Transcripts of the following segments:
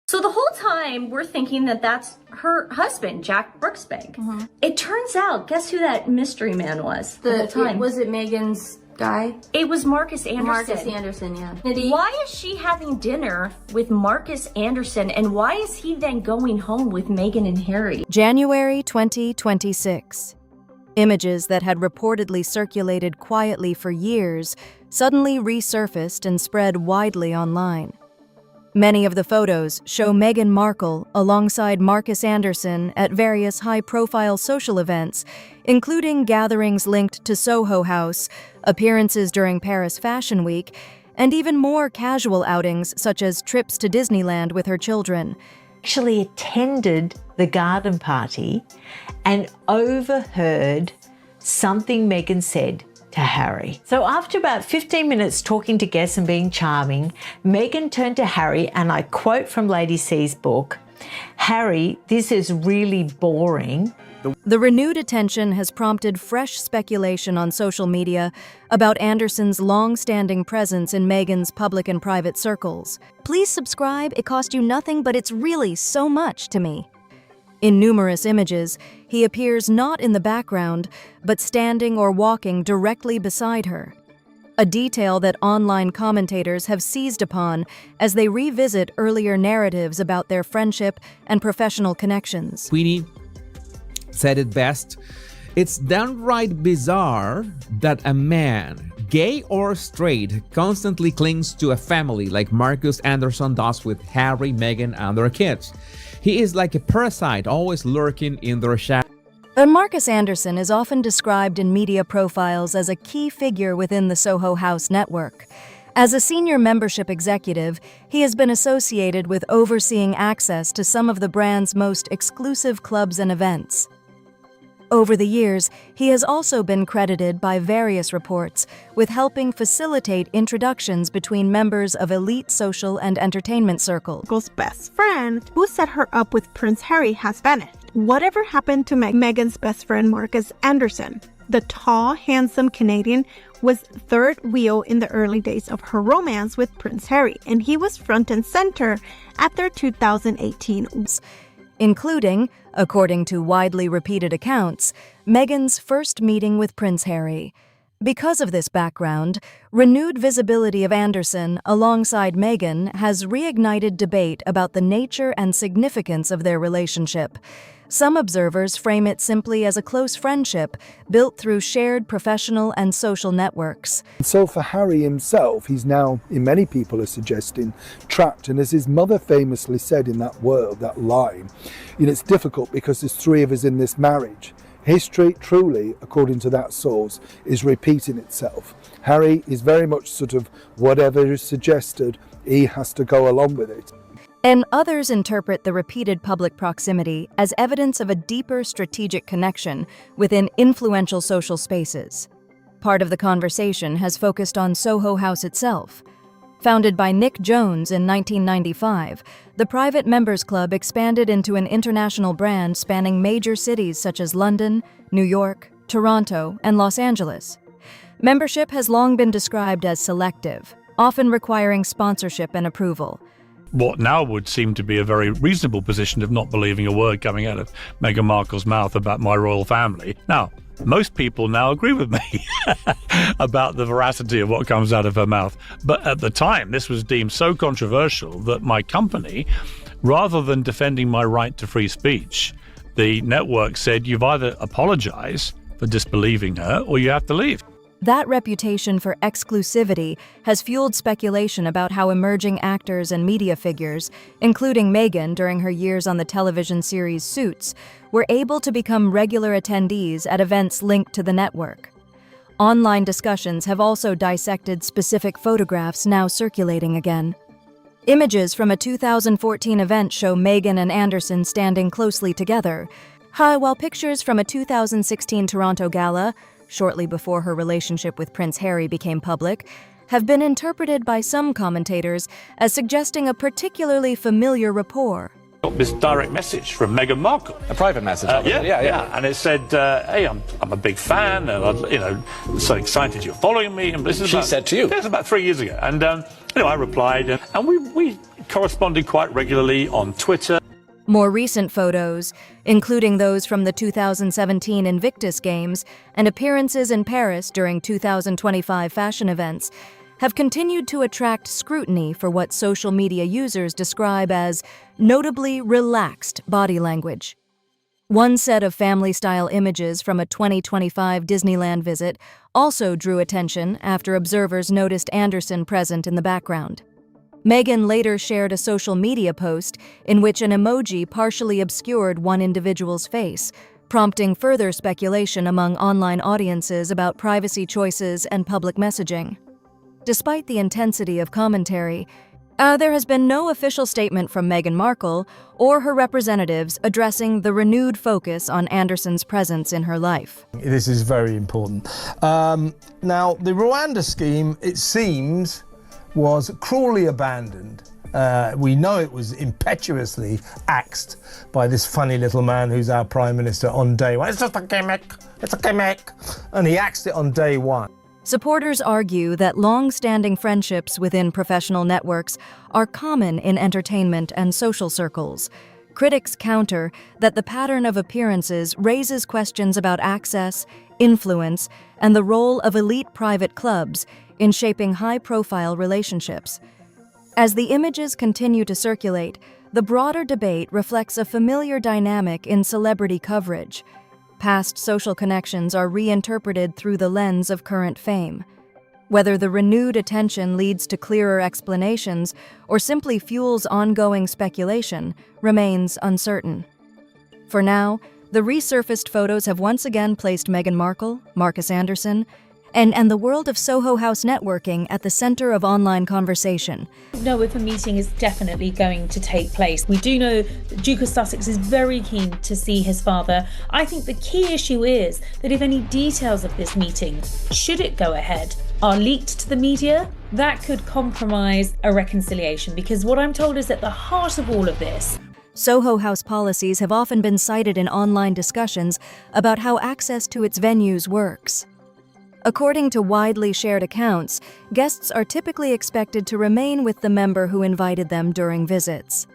So the whole time we're thinking that that's her husband, Jack Brooksbank. Mm-hmm. It turns out, guess who that mystery man was the whole time? Was it Meghan's guy? It was Marcus Anderson. Marcus Anderson, yeah. Why is she having dinner with Marcus Anderson, and why is he then going home with Meghan and Harry? January 2026. Images that had reportedly circulated quietly for years suddenly resurfaced and spread widely online. Many of the photos show Meghan Markle alongside Marcus Anderson at various high-profile social events, including gatherings linked to Soho House, appearances during Paris Fashion Week, and even more casual outings such as trips to Disneyland with her children. Actually attended the garden party and overheard something Meghan said to Harry. So after about 15 minutes talking to guests and being charming, Meghan turned to Harry, and I quote from Lady C's book, "Harry, this is really boring." The renewed attention has prompted fresh speculation on social media about Anderson's long-standing presence in Meghan's public and private circles. Please subscribe, it cost you nothing, but it's really so much to me. In numerous images, he appears not in the background, but standing or walking directly beside her. A detail that online commentators have seized upon as they revisit earlier narratives about their friendship and professional connections. Queenie said it best. It's downright bizarre that a man, gay or straight, constantly clings to a family like Marcus Anderson does with Harry, Meghan, and their kids. He is like a parasite, always lurking in their shadow. But Marcus Anderson is often described in media profiles as a key figure within the Soho House network. As a senior membership executive, he has been associated with overseeing access to some of the brand's most exclusive clubs and events. Over the years, he has also been credited by various reports with helping facilitate introductions between members of elite social and entertainment circles. Markle's best friend, who set her up with Prince Harry, has vanished. Whatever happened to Meghan's best friend, Marcus Anderson? The tall, handsome Canadian was third wheel in the early days of her romance with Prince Harry, and he was front and center at their 2018 including, according to widely repeated accounts, Meghan's first meeting with Prince Harry. Because of this background, renewed visibility of Anderson alongside Meghan has reignited debate about the nature and significance of their relationship. Some observers frame it simply as a close friendship built through shared professional and social networks. So for Harry himself, he's now, in many people are suggesting, trapped. And as his mother famously said in that line, it's difficult because there's three of us in this marriage. History, truly, according to that source, is repeating itself. Harry is very much sort of whatever is suggested, he has to go along with it. And others interpret the repeated public proximity as evidence of a deeper strategic connection within influential social spaces. Part of the conversation has focused on Soho House itself. Founded by Nick Jones in 1995, the private members club expanded into an international brand spanning major cities such as London, New York, Toronto, and Los Angeles. Membership has long been described as selective, often requiring sponsorship and approval. What now would seem to be a very reasonable position of not believing a word coming out of Meghan Markle's mouth about my royal family. Now, most people now agree with me about the veracity of what comes out of her mouth. But at the time, this was deemed so controversial that my company, rather than defending my right to free speech, the network said, you've either apologize for disbelieving her or you have to leave. That reputation for exclusivity has fueled speculation about how emerging actors and media figures, including Meghan during her years on the television series Suits, were able to become regular attendees at events linked to the network. Online discussions have also dissected specific photographs now circulating again. Images from a 2014 event show Meghan and Anderson standing closely together, while pictures from a 2016 Toronto gala, shortly before her relationship with Prince Harry became public, have been interpreted by some commentators as suggesting a particularly familiar rapport. This direct message from Meghan Markle. A private message? Yeah. And it said, hey, I'm a big fan, and I'm so excited you're following me. And this is She said to you? This was about 3 years ago. And I replied, and we corresponded quite regularly on Twitter. More recent photos, including those from the 2017 Invictus Games and appearances in Paris during 2025 fashion events, have continued to attract scrutiny for what social media users describe as notably relaxed body language. One set of family-style images from a 2025 Disneyland visit also drew attention after observers noticed Anderson present in the background. Meghan later shared a social media post in which an emoji partially obscured one individual's face, prompting further speculation among online audiences about privacy choices and public messaging. Despite the intensity of commentary, there has been no official statement from Meghan Markle or her representatives addressing the renewed focus on Anderson's presence in her life. This is very important. Now, the Rwanda scheme, it seems, was cruelly abandoned. We know it was impetuously axed by this funny little man who's our Prime Minister on day one. It's just a gimmick, it's a gimmick. And he axed it on day one. Supporters argue that long-standing friendships within professional networks are common in entertainment and social circles. Critics counter that the pattern of appearances raises questions about access, influence, and the role of elite private clubs in shaping high-profile relationships. As the images continue to circulate, the broader debate reflects a familiar dynamic in celebrity coverage. Past social connections are reinterpreted through the lens of current fame. Whether the renewed attention leads to clearer explanations or simply fuels ongoing speculation remains uncertain. For now, the resurfaced photos have once again placed Meghan Markle, Marcus Anderson, and the world of Soho House networking at the center of online conversation. Know if a meeting is definitely going to take place. We do know the Duke of Sussex is very keen to see his father. I think the key issue is that if any details of this meeting, should it go ahead, are leaked to the media, that could compromise a reconciliation, because what I'm told is at the heart of all of this, Soho House policies have often been cited in online discussions about how access to its venues works. According to widely shared accounts, guests are typically expected to remain with the member who invited them during visits.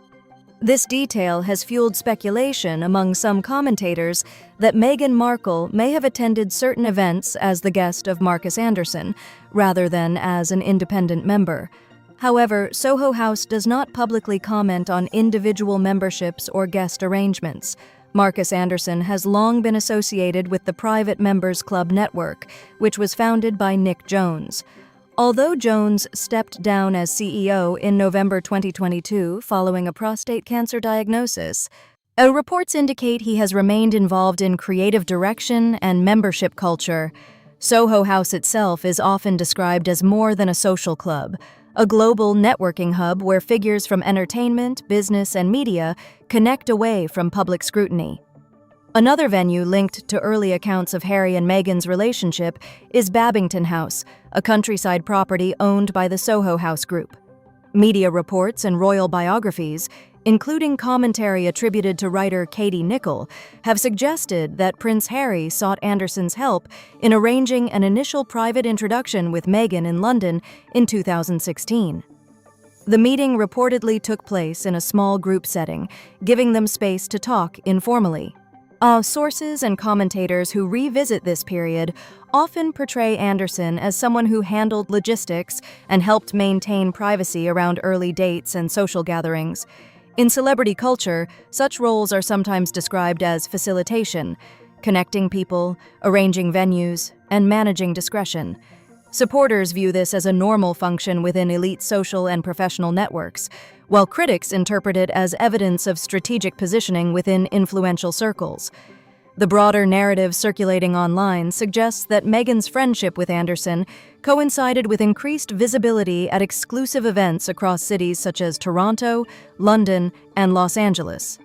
This detail has fueled speculation among some commentators that Meghan Markle may have attended certain events as the guest of Marcus Anderson, rather than as an independent member. However, Soho House does not publicly comment on individual memberships or guest arrangements. Marcus Anderson has long been associated with the Private Members Club network, which was founded by Nick Jones. Although Jones stepped down as CEO in November 2022 following a prostate cancer diagnosis, reports indicate he has remained involved in creative direction and membership culture. Soho House itself is often described as more than a social club, a global networking hub where figures from entertainment, business, and media connect away from public scrutiny. Another venue linked to early accounts of Harry and Meghan's relationship is Babington House, a countryside property owned by the Soho House Group. Media reports and royal biographies, including commentary attributed to writer Katie Nicholl, have suggested that Prince Harry sought Anderson's help in arranging an initial private introduction with Meghan in London in 2016. The meeting reportedly took place in a small group setting, giving them space to talk informally. Sources and commentators who revisit this period often portray Anderson as someone who handled logistics and helped maintain privacy around early dates and social gatherings. In celebrity culture, such roles are sometimes described as facilitation, connecting people, arranging venues, and managing discretion. Supporters view this as a normal function within elite social and professional networks, while critics interpret it as evidence of strategic positioning within influential circles. The broader narrative circulating online suggests that Meghan's friendship with Anderson coincided with increased visibility at exclusive events across cities such as Toronto, London, and Los Angeles.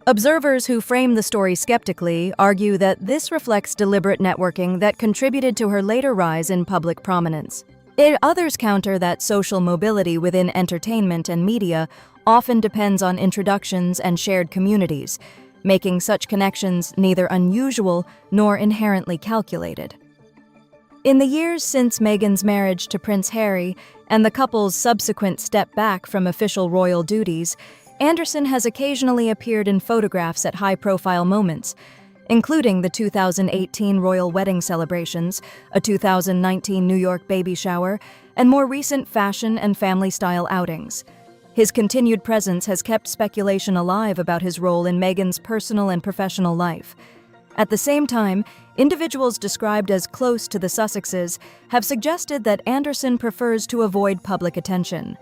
Observers who frame the story skeptically argue that this reflects deliberate networking that contributed to her later rise in public prominence. Others counter that social mobility within entertainment and media often depends on introductions and shared communities, making such connections neither unusual nor inherently calculated. In the years since Meghan's marriage to Prince Harry and the couple's subsequent step back from official royal duties, Anderson has occasionally appeared in photographs at high-profile moments, including the 2018 royal wedding celebrations, a 2019 New York baby shower, and more recent fashion and family-style outings. His continued presence has kept speculation alive about his role in Meghan's personal and professional life. At the same time, individuals described as close to the Sussexes have suggested that Anderson prefers to avoid public attention.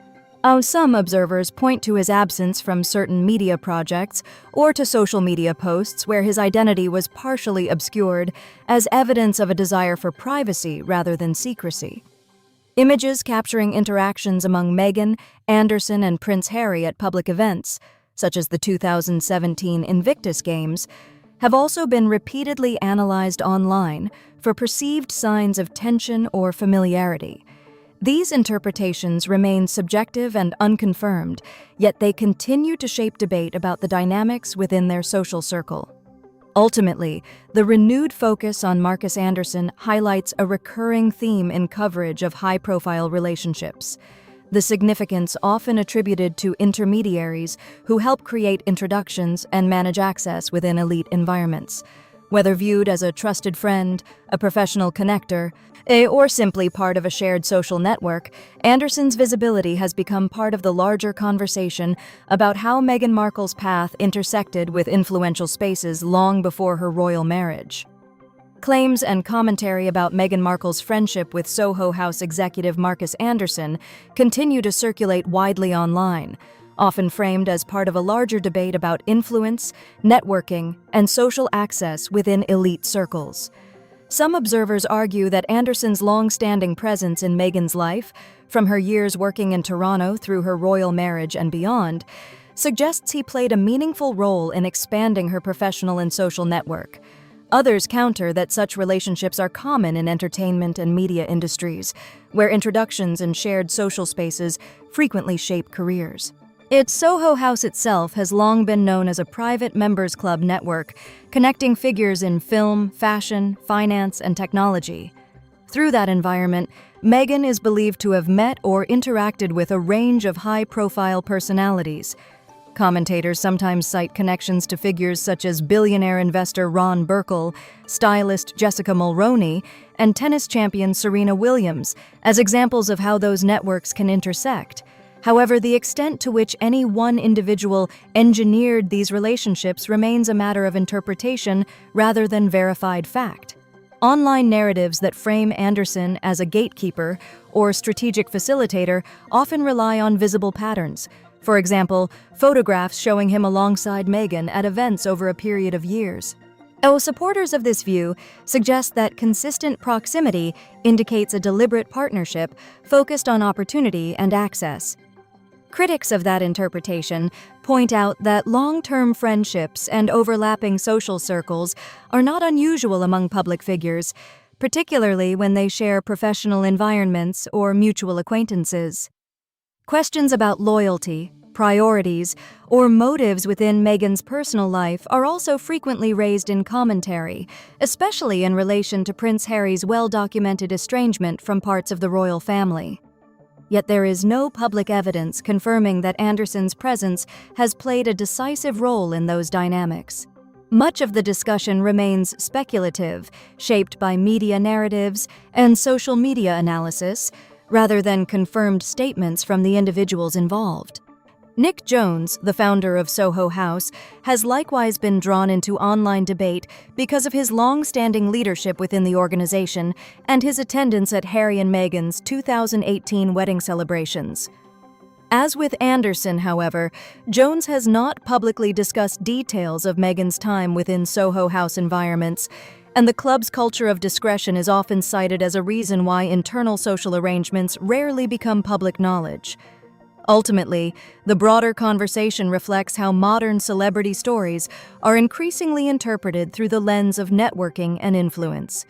Some observers point to his absence from certain media projects or to social media posts where his identity was partially obscured as evidence of a desire for privacy rather than secrecy. Images capturing interactions among Meghan, Anderson, and Prince Harry at public events, such as the 2017 Invictus Games, have also been repeatedly analyzed online for perceived signs of tension or familiarity. These interpretations remain subjective and unconfirmed, yet they continue to shape debate about the dynamics within their social circle. Ultimately, the renewed focus on Marcus Anderson highlights a recurring theme in coverage of high-profile relationships: the significance often attributed to intermediaries who help create introductions and manage access within elite environments. Whether viewed as a trusted friend, a professional connector, or simply part of a shared social network, Anderson's visibility has become part of the larger conversation about how Meghan Markle's path intersected with influential spaces long before her royal marriage. Claims and commentary about Meghan Markle's friendship with Soho House executive Marcus Anderson continue to circulate widely online, often framed as part of a larger debate about influence, networking, and social access within elite circles. Some observers argue that Anderson's long-standing presence in Meghan's life, from her years working in Toronto through her royal marriage and beyond, suggests he played a meaningful role in expanding her professional and social network. Others counter that such relationships are common in entertainment and media industries, where introductions and shared social spaces frequently shape careers. Soho House itself has long been known as a private members club network, connecting figures in film, fashion, finance, and technology. Through that environment, Meghan is believed to have met or interacted with a range of high-profile personalities. Commentators sometimes cite connections to figures such as billionaire investor Ron Burkle, stylist Jessica Mulroney, and tennis champion Serena Williams as examples of how those networks can intersect. However, the extent to which any one individual engineered these relationships remains a matter of interpretation rather than verified fact. Online narratives that frame Anderson as a gatekeeper or strategic facilitator often rely on visible patterns. For example, photographs showing him alongside Meghan at events over a period of years. Supporters of this view suggest that consistent proximity indicates a deliberate partnership focused on opportunity and access. Critics of that interpretation point out that long-term friendships and overlapping social circles are not unusual among public figures, particularly when they share professional environments or mutual acquaintances. Questions about loyalty, priorities, or motives within Meghan's personal life are also frequently raised in commentary, especially in relation to Prince Harry's well-documented estrangement from parts of the royal family. Yet there is no public evidence confirming that Anderson's presence has played a decisive role in those dynamics. Much of the discussion remains speculative, shaped by media narratives and social media analysis, rather than confirmed statements from the individuals involved. Nick Jones, the founder of Soho House, has likewise been drawn into online debate because of his long-standing leadership within the organization and his attendance at Harry and Meghan's 2018 wedding celebrations. As with Anderson, however, Jones has not publicly discussed details of Meghan's time within Soho House environments, and the club's culture of discretion is often cited as a reason why internal social arrangements rarely become public knowledge. Ultimately, the broader conversation reflects how modern celebrity stories are increasingly interpreted through the lens of networking and influence.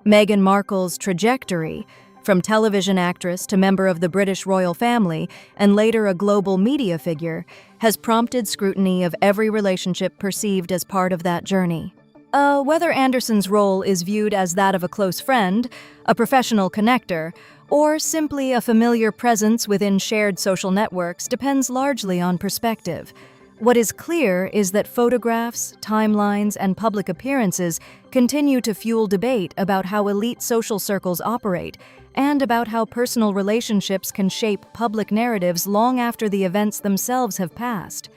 Meghan Markle's trajectory, from television actress to member of the British royal family and later a global media figure, has prompted scrutiny of every relationship perceived as part of that journey. Whether Anderson's role is viewed as that of a close friend, a professional connector, or simply a familiar presence within shared social networks depends largely on perspective. What is clear is that photographs, timelines, and public appearances continue to fuel debate about how elite social circles operate and about how personal relationships can shape public narratives long after the events themselves have passed.